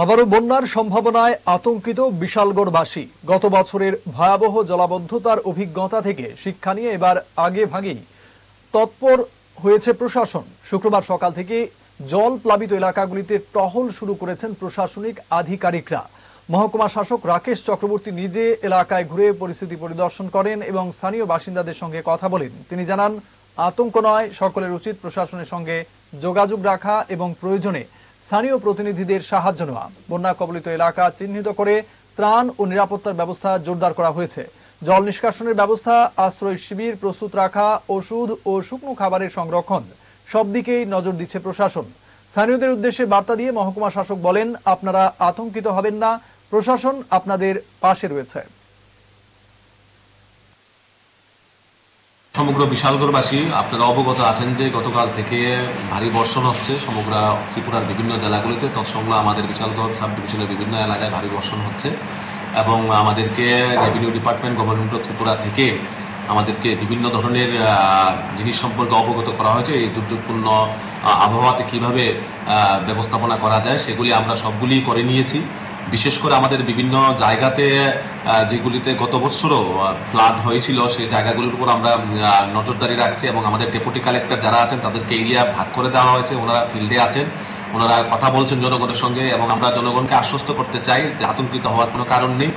আবারও বন্যার সম্ভাবনায় আতঙ্কিত বিশালগড়বাসী। গত বছরের ভয়াবহ জলাবদ্ধতার অভিজ্ঞতা থেকে শিক্ষা নিয়ে এবার আগে ভাগেই তৎপর হয়েছে প্রশাসন। শুক্রবার সকাল থেকে জল প্লাবিত এলাকাগুলিতে টহল শুরু করেছেন প্রশাসনিক আধিকারিকরা। মহকুমা শাসক রাকেশ চক্রবর্তী নিজে এলাকায় ঘুরে পরিস্থিতি পরিদর্শন করেন এবং স্থানীয় বাসিন্দাদের সঙ্গে কথা বলেন। তিনি জানান, আতঙ্ক নয়, সকলের উচিত প্রশাসনের সঙ্গে যোগাযোগ রাখা এবং প্রয়োজনে স্থানীয় প্রতিনিধিদের সাহায্য নেওয়া। বন্যা কবলিত এলাকা চিহ্নিত করে ত্রাণ ও নিরাপত্তার ব্যবস্থা জোরদার করা হয়েছে। জল নিষ্কাশনের ব্যবস্থা, আশ্রয় শিবির প্রস্তুত রাখা, ওষুধ ও শুকনো খাবারের সংরক্ষণ সব দিকেই নজর দিচ্ছে প্রশাসন। স্থানীয়দের উদ্দেশ্যে বার্তা দিয়ে মহকুমা শাসক বলেন, আপনারা আতঙ্কিত হবেন না, প্রশাসন আপনাদের পাশে রয়েছে। সমগ্র বিশালগড়বাসী আপনারা অবগত আছেন যে গতকাল থেকে ভারী বর্ষণ হচ্ছে সমগ্র ত্রিপুরার বিভিন্ন জেলাগুলিতে। তৎসঙ্গে আমাদের বিশালগড় সাব ডিভিশনের বিভিন্ন এলাকায় ভারী বর্ষণ হচ্ছে এবং আমাদেরকে revenue department, government of Tripura থেকে আমাদেরকে বিভিন্ন ধরনের জিনিস সম্পর্কে অবগত করা হয়েছে। এই দুর্যোগপূর্ণ আবহাওয়াতে কিভাবে ব্যবস্থাপনা করা যায় সেগুলি আমরা সবগুলি করে নিয়েছি। বিশেষ করে আমাদের বিভিন্ন জায়গাতে যেগুলিতে গত বছরও ফ্লাড হয়েছিল সেই জায়গাগুলির উপর আমরা নজরদারি রাখছি এবং আমাদের ডেপুটি কালেক্টর যারা আছেন তাদেরকে এরিয়া ভাগ করে দেওয়া হয়েছে। ওনারা ফিল্ডে আছেন, ওনারা কথা বলছেন জনগণের সঙ্গে এবং আমরা জনগণকে আশ্বস্ত করতে চাই যে আতঙ্কিত হওয়ার কোনো কারণ নেই।